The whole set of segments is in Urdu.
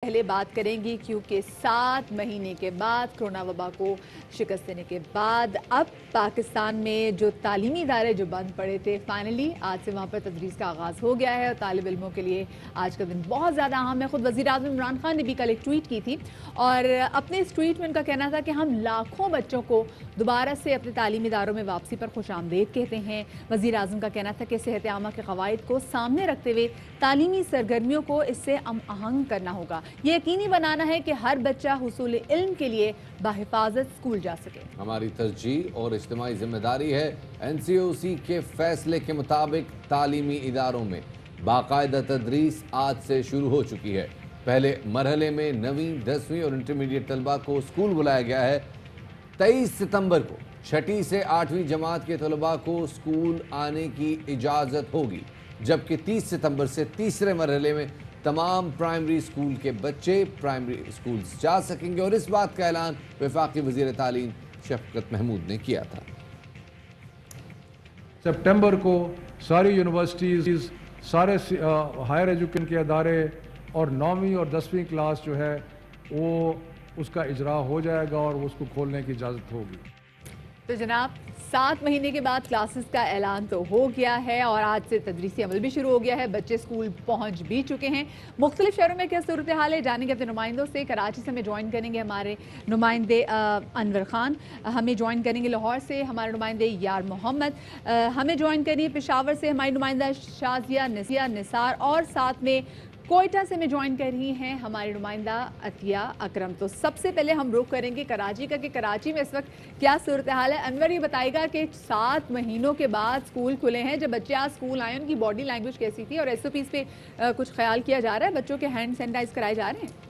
پہلے بات کریں گی کیونکہ 7 مہینے کے بعد کرونا وبا کو شکست دینے کے بعد اب پاکستان میں جو تعلیمی ادارے جو بند پڑے تھے فائنلی آج سے وہاں پر تدریس کا آغاز ہو گیا ہے اور طالب علموں کے لیے آج کا دن بہت زیادہ اہم ہے۔ خود وزیر اعظم عمران خان نے بھی کل ایک ٹویٹ کی تھی اور اپنے اس ٹویٹ میں ان کا کہنا تھا کہ ہم لاکھوں بچوں کو دوبارہ سے اپنے تعلیمی اداروں میں واپسی پر خوش آمدید کہتے ہیں۔ وزیر اعظم کا کہنا تھا کہ صحت عامہ کے قواعد کو سامنے رکھتے ہوئے تعلیمی سرگرمیوں کو اس سے ہم آہنگ کرنا ہوگا، یہ یقینی بنانا ہے کہ ہر بچہ حصول علم کے لیے بحفاظت اسکول جا سکے۔ ہماری ترجیح اور اجتماعی ذمہ داری ہے NCOC کے فیصلے کے مطابق تعلیمی اداروں میں باقاعدہ تدریس آج سے شروع ہو چکی ہے۔ پہلے مرحلے میں 9ویں 10ویں اور انٹرمیڈیٹ طلبہ کو اسکول بلایا گیا ہے۔ 23 ستمبر کو 6ٹھی سے 8ویں جماعت کے طلبہ کو اسکول آنے کی اجازت ہوگی، جبکہ 30 ستمبر سے تیسرے مرحلے میں تمام پرائمری اسکول کے بچے پرائمری اسکولز جا سکیں گے، اور اس بات کا اعلان وفاقی وزیر تعلیم شفقت محمود نے کیا تھا۔ سپٹمبر کو ساری یونیورسٹیز، سارے ہائر ایجوکیشن کے ادارے اور 9ویں اور 10ویں کلاس جو ہے وہ اس کا اجرا ہو جائے گا اور اس کو کھولنے کی اجازت ہوگی۔ تو جناب 7 مہینے کے بعد کلاسز کا اعلان تو ہو گیا ہے اور آج سے تدریسی عمل بھی شروع ہو گیا ہے، بچے اسکول پہنچ بھی چکے ہیں۔ مختلف شہروں میں کیا صورتحال ہے جانیں گے اپنے نمائندوں سے۔ کراچی سے ہمیں جوائن کریں گے ہمارے نمائندے انور خان، ہمیں جوائن کریں گے لاہور سے ہمارے نمائندے یار محمد، ہمیں جوائن کریں گے پشاور سے ہماری نمائندہ شازیہ نثار، اور ساتھ میں کوئٹہ سے میں جوائن کر رہی ہیں ہماری نمائندہ عطیہ اکرم۔ تو سب سے پہلے ہم رخ کریں گے کراچی کا کہ کراچی میں اس وقت کیا صورتحال ہے۔ انور یہ بتائے گا کہ 7 مہینوں کے بعد اسکول کھلے ہیں، جب بچے آج اسکول آئے ان کی باڈی لینگویج کیسی تھی اور SOPs پہ کچھ خیال کیا جا رہا ہے، بچوں کے ہینڈ سینیٹائز کرائے جا رہے ہیں؟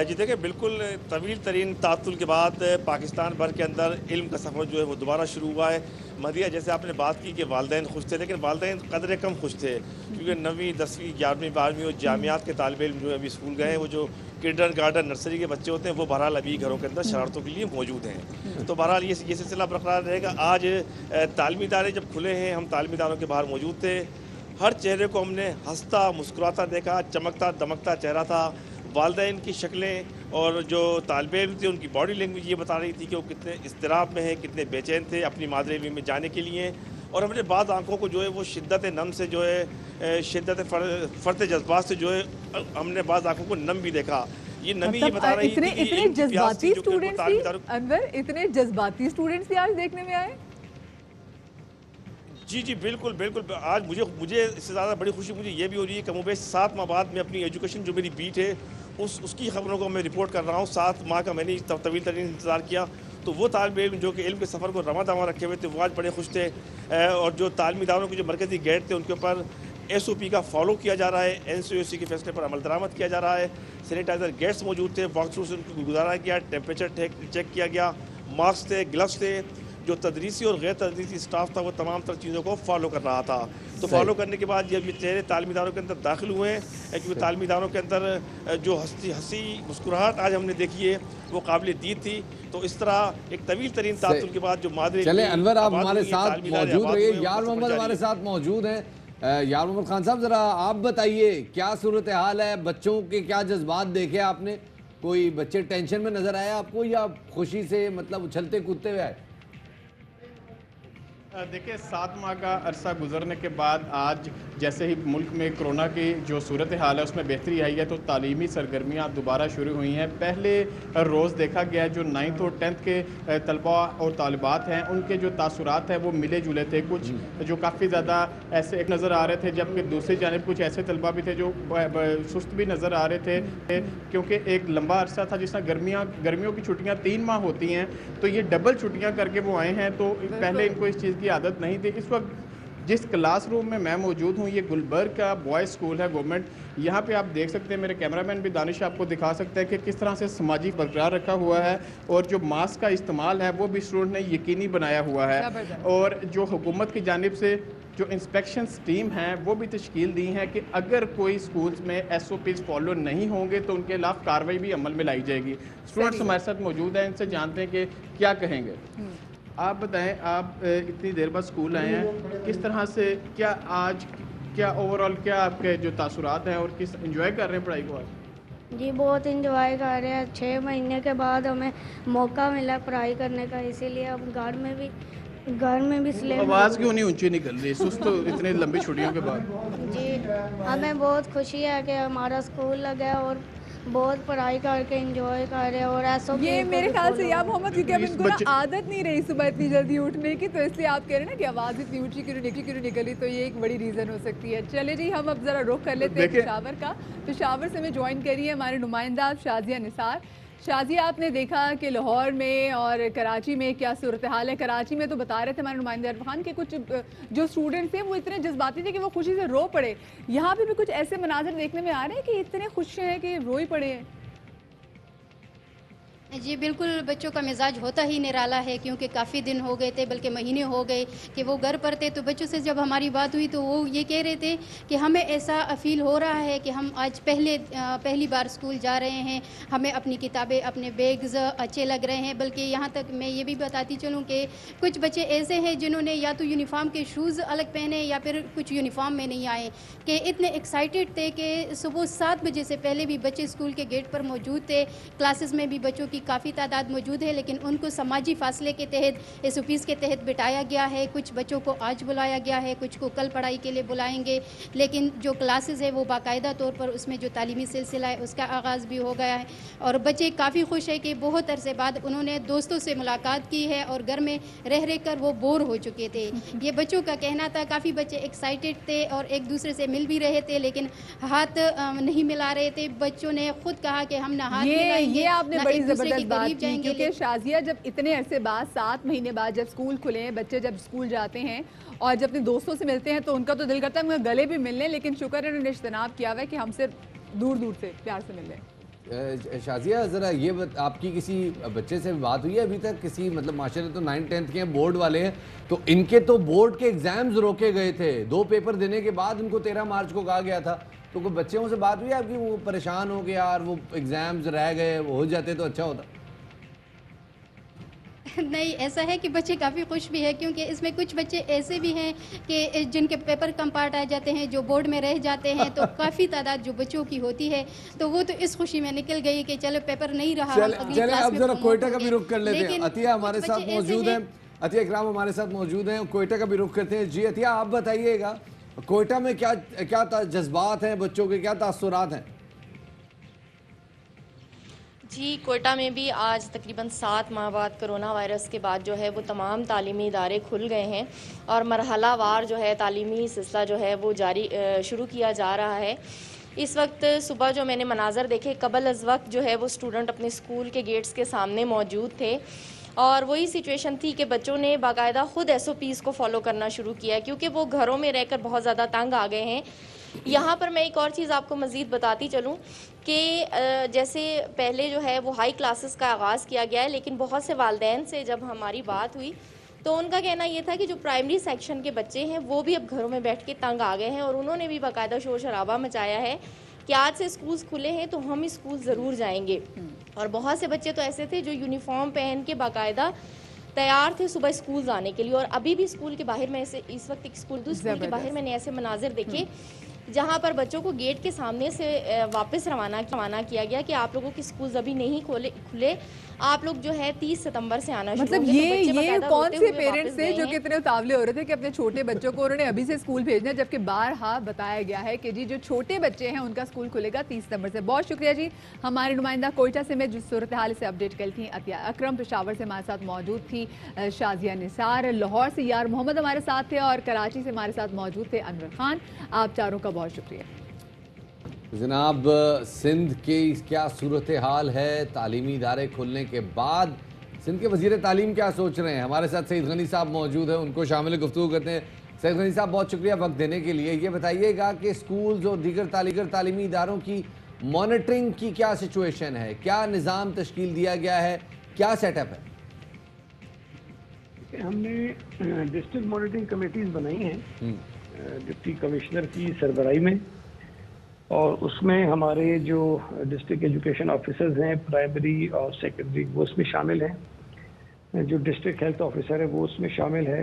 جی دیکھیں، بالکل طویل ترین تعطل کے بعد پاکستان بھر کے اندر علم کا سفر جو ہے وہ دوبارہ شروع ہوا ہے۔ مدیہ جیسے آپ نے بات کی کہ والدین خوش تھے، لیکن والدین قدر کم خوش تھے، کیونکہ 9ویں 10ویں 11ویں 12ویں اور جامعات کے طالب علم جو ابھی اسکول گئے ہیں، وہ جو کنڈر گارڈن نرسری کے بچے ہوتے ہیں وہ بہرحال ابھی گھروں کے اندر شرارتوں کے لیے موجود ہیں۔ تو بہرحال یہ سلسلہ برقرار رہے گا۔ آج تعلیمی ادارے جب کھلے ہیں، ہم تعلیمی اداروں کے باہر موجود تھے، ہر چہرے کو ہم نے ہنستا مسکراتا دیکھا، چمکتا دمکتا چہرہ تھا۔ والدین کی شکلیں اور جو طالب علم تھے ان کی باڈی لینگویج یہ بتا رہی تھی کہ وہ کتنے اضطراب میں ہیں، کتنے بے چین تھے اپنی مادری علم میں جانے کے لیے، اور ہم نے بعض آنکھوں کو جو ہے وہ شدت نم سے جو ہے شدت فرط جذبات سے جو ہے ہم نے بعض آنکھوں کو نم بھی دیکھا۔ یہ نمی یہ بتا رہی تھی کہ اتنے جذباتی اسٹوڈنٹس بھی انور، اتنے جذباتی اسٹوڈنٹس بھی آج دیکھنے میں آئے؟ جی بالکل بالکل۔ آج مجھے اس سے زیادہ بڑی خوشی مجھے یہ بھی ہو رہی ہے کہ کم و بیش 7 ماہ بعد میں اپنی ایجوکیشن جو میری بیٹ ہے اس کی خبروں کو میں رپورٹ کر رہا ہوں۔ 7 ماہ کا میں نے طویل ترین انتظار کیا، تو وہ طالب علم جو کہ علم کے سفر کو رواں دواں رکھے ہوئے تھے وہ آج بڑے خوش تھے، اور جو تعلیمی اداروں کے جو مرکزی گیٹ تھے ان کے اوپر SOP کا فالو کیا جا رہا ہے، NCOC کے فیصلے پر عمل درآمد کیا جا رہا ہے۔ سینیٹائزر گیٹس موجود تھے، واک تھرو سے ان کو گزارا گیا، ٹیمپریچر چیک کیا گیا، ماسک تھے، گلوز تھے۔ جو تدریسی اور غیر تدریسی اسٹاف تھا وہ تمام تر چیزوں کو فالو کر رہا تھا۔ تو فالو کرنے کے بعد جب یہ چہرے تعلیمی اداروں کے اندر داخل ہوئے ہیں، کیونکہ تعلیمی اداروں کے اندر جو ہنسی مسکراہٹ آج ہم نے دیکھی ہے وہ قابل دید تھی۔ تو اس طرح ایک طویل ترین تعطل کے بعد جو مادری چلیں انور آپ ہمارے ساتھ موجود رہیے، یار محمد ہمارے ساتھ موجود ہیں۔ یار محمد خان صاحب ذرا آپ بتائیے کیا صورتحال ہے، بچوں کے کیا جذبات دیکھے آپ نے؟ کوئی بچے ٹینشن میں نظر آئے آپ کو یا خوشی سے مطلب اچھلتے کودتے ہوئے آئے؟ دیکھیں 7 ماہ کا عرصہ گزرنے کے بعد آج جیسے ہی ملک میں کرونا کی جو صورتحال ہے اس میں بہتری آئی ہے، تو تعلیمی سرگرمیاں دوبارہ شروع ہوئی ہیں۔ پہلے روز دیکھا گیا جو 9th اور 10th کے طلبہ اور طالبات ہیں ان کے جو تاثرات ہیں وہ ملے جلے تھے، کچھ جو کافی زیادہ ایسے نظر آ رہے تھے، جبکہ دوسری جانب کچھ ایسے طلبہ بھی تھے جو سست بھی نظر آ رہے تھے، کیونکہ ایک لمبا عرصہ تھا جس طرح گرمیوں کی چھٹیاں 3 ماہ ہوتی ہیں، تو یہ ڈبل چھٹیاں کر کے وہ آئے ہیں، تو پہلے ان کو اس چیز کی عادت نہیں تھی۔ اس وقت جس کلاس روم میں موجود ہوں یہ گلبرگ کا بوائز اسکول ہے گورنمنٹ، یہاں پہ آپ دیکھ سکتے ہیں، میرے کیمرامین بھی دانش آپ کو دکھا سکتے ہیں کہ کس طرح سے سماجی برقرار رکھا ہوا ہے، اور جو ماسک کا استعمال ہے وہ بھی اسٹوڈنٹ نے یقینی بنایا ہوا ہے، اور جو حکومت کی جانب سے جو انسپیکشنز ٹیم ہیں وہ بھی تشکیل دی ہیں کہ اگر کوئی سکولز میں SOPs فالو نہیں ہوں گے تو ان کے خلاف کارروائی بھی عمل میں لائی جائے گی۔ اسٹوڈنٹس ہمارے ساتھ موجود ہیں، ان سے جانتے ہیں کہ کیا کہیں گے۔ آپ بتائیں، آپ اتنی دیر بعد اسکول آئے ہیں، کس طرح سے کیا آج کیا اوور آل کیا آپ کے جو تاثرات ہیں اور کس انجوائے کر رہے ہیں پڑھائی کو آج؟ جی بہت انجوائے کر رہے ہیں. 6 مہینے کے بعد ہمیں موقع ملا پڑھائی کرنے کا, اسی لیے اب گھر میں بھی سلیب. آواز کیوں نہیں اونچی نکل رہی سست اتنے لمبی چھٹیوں کے بعد؟ جی ہمیں بہت خوشی ہے کہ ہمارا اسکول لگا ہے اور بہت پڑھائی کر کے انجوائے کر رہے ہیں. اور ایسا یہ میرے خیال سے یا محمد کیونکہ اب ان کو نا عادت نہیں رہی صبح اتنی جلدی اٹھنے کی, تو اس لیے آپ کہہ رہے ہیں نا کہ آواز اتنی اونچی کیوں نکلی, تو یہ ایک بڑی ریزن ہو سکتی ہے. چلے جی ہم اب ذرا رخ کر لیتے ہیں پشاور کا. پشاور سے ہمیں جوائن کریے ہمارے نمائندہ شازیہ نثار. شازیہ آپ نے دیکھا کہ لاہور میں اور کراچی میں کیا صورتحال ہے. کراچی میں تو بتا رہے تھے ہمارے نمائندے عرفان خان کہ کچھ جو اسٹوڈنٹس ہیں وہ اتنے جذباتی تھے کہ وہ خوشی سے رو پڑے. یہاں پہ بھی کچھ ایسے مناظر دیکھنے میں آ رہے ہیں کہ اتنے خوش ہیں کہ رو ہی پڑے ہیں. جی بالکل, بچوں کا مزاج ہوتا ہی نرالا ہے کیونکہ کافی دن ہو گئے تھے, بلکہ مہینے ہو گئے کہ وہ گھر پر تھے. تو بچوں سے جب ہماری بات ہوئی تو وہ یہ کہہ رہے تھے کہ ہمیں ایسا فیل ہو رہا ہے کہ ہم آج پہلی بار اسکول جا رہے ہیں, ہمیں اپنی کتابیں اپنے بیگز اچھے لگ رہے ہیں. بلکہ یہاں تک میں یہ بھی بتاتی چلوں کہ کچھ بچے ایسے ہیں جنہوں نے یا تو یونیفارم کے شوز الگ پہنے یا پھر کچھ یونیفارم میں نہیں آئے, کہ اتنے ایکسائٹیڈ تھے کہ صبح 7 بجے سے پہلے بھی بچے اسکول کے گیٹ پر موجود تھے. کلاسز میں بھی بچوں کی کافی تعداد موجود ہے, لیکن ان کو سماجی فاصلے کے تحت اس آفس کے تحت بٹھایا گیا ہے. کچھ بچوں کو آج بلایا گیا ہے, کچھ کو کل پڑھائی کے لیے بلائیں گے, لیکن جو کلاسز ہے وہ باقاعدہ طور پر اس میں جو تعلیمی سلسلہ ہے اس کا آغاز بھی ہو گیا ہے. اور بچے کافی خوش ہے کہ بہت عرصے بعد انہوں نے دوستوں سے ملاقات کی ہے اور گھر میں رہ کر وہ بور ہو چکے تھے. یہ بچوں کا کہنا تھا. کافی بچے ایکسائٹیڈ تھے اور ایک دوسرے سے مل بھی رہے تھے, لیکن ہاتھ نہیں ملا رہے تھے. بچوں نے خود کہا کہ ہم نہ ہاتھ ملائیں گے, یہ آپ نے بڑی زبردست بات کی, جائیں گے. کیونکہ شازیہ جب اتنے عرصے بعد 7 مہینے بعد جب اسکول کھلے ہیں, بچے جب اسکول جاتے ہیں اور جب اپنے دوستوں سے ملتے ہیں تو ان کا تو دل کرتا ہے گلے بھی مل لیں, لیکن شکر ہے انہوں نے اجتناب کیا ہوا ہے کہ ہم سے دور سے پیار سے مل لیں. شازیہ ذرا یہ آپ کی کسی بچے سے بات ہوئی ہے ابھی تک کسی, مطلب معاشرے تو 9th 10th کے ہیں, بورڈ والے ہیں, تو ان کے تو بورڈ کے ایگزامز روکے گئے تھے. 2 پیپر دینے کے بعد ان کو 13 مارچ کو کہا گیا تھا. تو کوئی بچوں سے بات ہوئی ہے آپ کی, وہ پریشان ہو گیا اور وہ ایگزامز رہ گئے, وہ ہو جاتے تو اچھا ہوتا؟ نہیں, ایسا ہے کہ بچے کافی خوش بھی ہے, کیونکہ اس میں کچھ بچے ایسے بھی ہیں کہ جن کے پیپر کم پارٹ آ جاتے ہیں, جو بورڈ میں رہ جاتے ہیں. تو کافی تعداد جو بچوں کی ہوتی ہے تو وہ تو اس خوشی میں نکل گئی کہ چلو پیپر نہیں رہا. چلے اب ذرا کوئٹہ کا بھی رخ کر لیتے ہیں. عطیہ ہمارے ساتھ موجود ہیں, عطیہ اکرام ہمارے ساتھ موجود ہیں, کوئٹہ کا بھی رخ کرتے ہیں. جی عطیہ آپ بتائیے گا کوئٹہ میں کیا جذبات ہیں بچوں کے, کیا تاثرات ہیں؟ جی کوئٹہ میں بھی آج تقریباً 7 ماہ بعد کرونا وائرس کے بعد جو ہے وہ تمام تعلیمی ادارے کھل گئے ہیں اور مرحلہ وار جو ہے تعلیمی سلسلہ جو ہے وہ شروع کیا جا رہا ہے. اس وقت صبح جو میں نے مناظر دیکھے, قبل از وقت جو ہے وہ اسٹوڈنٹ اپنے اسکول کے گیٹس کے سامنے موجود تھے, اور وہی سچویشن تھی کہ بچوں نے باقاعدہ خود SOPs کو فالو کرنا شروع کیا, کیونکہ وہ گھروں میں رہ کر بہت زیادہ تنگ آ گئے ہیں. یہاں پر میں ایک اور چیز آپ کو مزید بتاتی چلوں کہ جیسے پہلے جو ہے وہ ہائی کلاسز کا آغاز کیا گیا ہے, لیکن بہت سے والدین سے جب ہماری بات ہوئی تو ان کا کہنا یہ تھا کہ جو پرائمری سیکشن کے بچے ہیں وہ بھی اب گھروں میں بیٹھ کے تنگ آ گئے ہیں, اور انہوں نے بھی باقاعدہ شور شرابہ مچایا ہے کہ آج سے اسکولز کھلے ہیں تو ہم اسکول ضرور جائیں گے. اور بہت سے بچے تو ایسے تھے جو یونیفارم پہن کے باقاعدہ تیار تھے صبح اسکول جانے کے لیے. اور ابھی بھی اسکول کے باہر میں اس وقت اسکول کے باہر میں نے ایسے مناظر دیکھے جہاں پر بچوں کو گیٹ کے سامنے سے واپس روانہ کیا گیا کہ آپ لوگوں کے اسکولز ابھی نہیں کھلے, آپ لوگ جو ہے 30 ستمبر سے آنا شروع. مطلب یہ کون سے پیرنٹس تھے جو کتنے اتاولے ہو رہے تھے کہ اپنے چھوٹے بچوں کو انہوں نے ابھی سے اسکول بھیجنا, جبکہ بارہا بتایا گیا ہے کہ جی جو چھوٹے بچے ہیں ان کا اسکول کھلے گا 30 ستمبر سے. بہت شکریہ جی ہمارے نمائندہ کوئٹہ سے میں جس صورتحال سے اپڈیٹ کر تھی عطیہ اکرم. پشاور سے ہمارے ساتھ موجود تھی شازیہ نثار, لاہور سے یار محمد ہمارے ساتھ تھے, اور کراچی سے ہمارے ساتھ موجود تھے انور خان. آپ چاروں کا بہت شکریہ. جناب سندھ کی کیا صورتحال ہے تعلیمی ادارے کھلنے کے بعد؟ سندھ کے وزیر تعلیم کیا سوچ رہے ہیں؟ ہمارے ساتھ سعید غنی صاحب موجود ہیں, ان کو شامل گفتگو کرتے ہیں. سعید غنی صاحب بہت شکریہ وقت دینے کے لیے. یہ بتائیے گا کہ اسکولز اور دیگر تعلیمی اداروں کی مانیٹرنگ کی کیا سچویشن ہے, کیا نظام تشکیل دیا گیا ہے, کیا سیٹ اپ ہے؟ ہم نے ڈسٹرکٹ مانیٹرنگ کمیٹیز بنائی ہیں ڈپٹی کمشنر کی سربراہی میں, اور اس میں ہمارے جو ڈسٹرکٹ ایجوکیشن آفیسرز ہیں پرائمری اور سیکنڈری وہ اس میں شامل ہیں, جو ڈسٹرکٹ ہیلتھ آفیسر ہے وہ اس میں شامل ہے,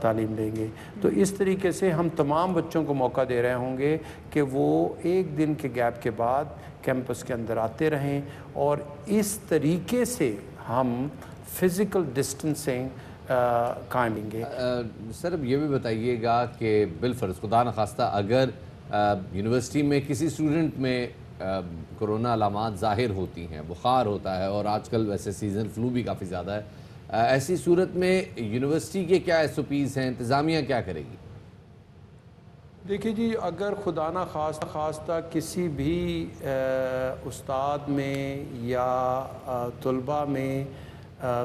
تعلیم لیں گے. تو اس طریقے سے ہم تمام بچوں کو موقع دے رہے ہوں گے کہ وہ ایک دن کے گیپ کے بعد کیمپس کے اندر آتے رہیں, اور اس طریقے سے ہم فزیکل ڈسٹنسنگ قائم لیں گے. سر اب یہ بھی بتائیے گا کہ بالفرض خدا نخواستہ اگر یونیورسٹی میں کسی اسٹوڈنٹ میں کرونا علامات ظاہر ہوتی ہیں, بخار ہوتا ہے, اور آج کل ویسے سیزن فلو بھی کافی زیادہ ہے, ایسی صورت میں یونیورسٹی کے کیا SOPs ہیں, انتظامیہ کیا کرے گی؟ دیکھیے جی, اگر خدا نہ خواستہ کسی بھی استاد میں یا طلباء میں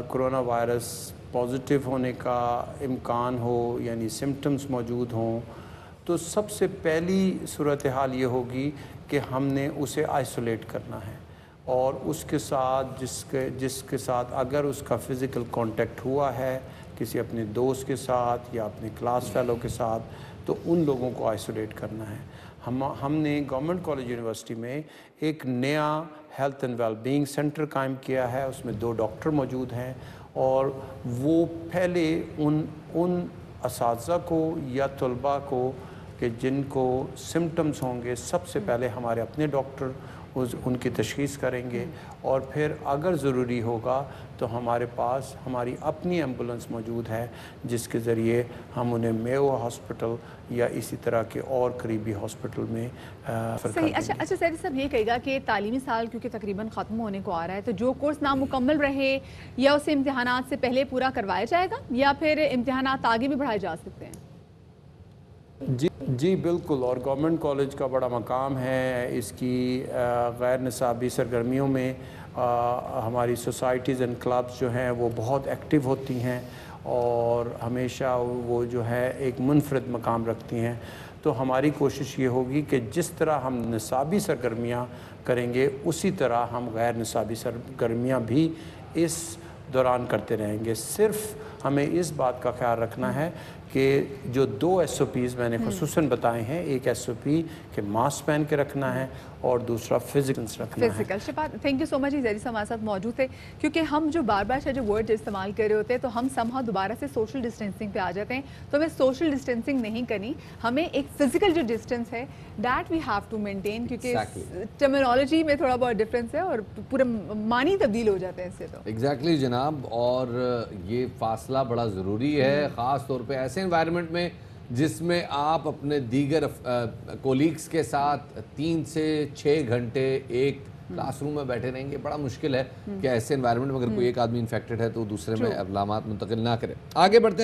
کرونا وائرس پازیٹیو ہونے کا امکان ہو, یعنی سمٹمز موجود ہوں, تو سب سے پہلی صورتحال یہ ہوگی کہ ہم نے اسے آئسولیٹ کرنا ہے, اور اس کے ساتھ جس کے ساتھ اگر اس کا فزیکل کانٹیکٹ ہوا ہے کسی اپنے دوست کے ساتھ یا اپنے کلاس فیلو کے ساتھ, تو ان لوگوں کو آئسولیٹ کرنا ہے. ہم نے گورنمنٹ کالج یونیورسٹی میں ایک نیا health and well being centre قائم کیا ہے. اس میں 2 ڈاکٹر موجود ہیں, اور وہ پہلے ان اساتذہ کو یا طلباء کو کہ جن کو سمٹمز ہوں گے, سب سے پہلے ہمارے اپنے ڈاکٹر ان کی تشخیص کریں گے, اور پھر اگر ضروری ہوگا تو ہمارے پاس ہماری اپنی ایمبولنس موجود ہے جس کے ذریعے ہم انہیں میو ہاسپٹل یا اسی طرح کے اور قریبی ہاسپٹل میں صحیح. اچھا سیدی صاحب یہ کہے گا کہ تعلیمی سال کیونکہ تقریباً ختم ہونے کو آ رہا ہے, تو جو کورس نامکمل رہے یا اسے امتحانات سے پہلے پورا کروایا جائے گا, یا پھر امتحانات آگے بھی بڑھائے جا سکتے ہیں؟ جی بالکل, اور گورنمنٹ کالج کا بڑا مقام ہے اس کی غیر نصابی سرگرمیوں میں. ہماری سوسائٹیز اینڈ کلبز جو ہیں وہ بہت ایکٹیو ہوتی ہیں, اور ہمیشہ وہ جو ہے ایک منفرد مقام رکھتی ہیں. تو ہماری کوشش یہ ہوگی کہ جس طرح ہم نصابی سرگرمیاں کریں گے, اسی طرح ہم غیر نصابی سرگرمیاں بھی اس دوران کرتے رہیں گے. صرف ہمیں اس بات کا خیال رکھنا ہے کہ جو 2 SOPs میں نے خصوصاً بتائے ہیں, ایک SOP کہ ماسک پہن کے رکھنا ہے, اور دوسرا فزیکلس رکھنا ہے. شفاعت, تھینک یو سو مچ. زیدی صاحب ہمارے ساتھ موجود تھے, کیونکہ ہم جو بار بار جو ورڈ استعمال کر رہے ہوتے ہیں تو ہم سمہاؤ دوبارہ سے سوشل ڈسٹینسنگ پہ آ جاتے ہیں. تو ہمیں سوشل ڈسٹینسنگ نہیں کرنی, ہمیں ایک فزیکل جو ڈسٹینس ہے that we have to maintain, کیونکہ ٹرمینالوجی میں تھوڑا بہت ڈفرینس ہے اور پورے معنی تبدیل ہو جاتے ہیں اس سے. تو ایگزیکٹلی جناب, اور یہ فاصلہ بڑا ضروری ہے, خاص طور پہ ایسے انوائرمنٹ میں جس میں آپ اپنے دیگر کولیگز کے ساتھ 3 سے 6 گھنٹے ایک کلاس روم میں بیٹھے رہیں گے. بڑا مشکل ہے کہ ایسے انوائرمنٹ میں اگر کوئی ایک آدمی انفیکٹڈ ہے تو دوسرے میں علامات منتقل نہ کرے. آگے بڑھتے ہیں.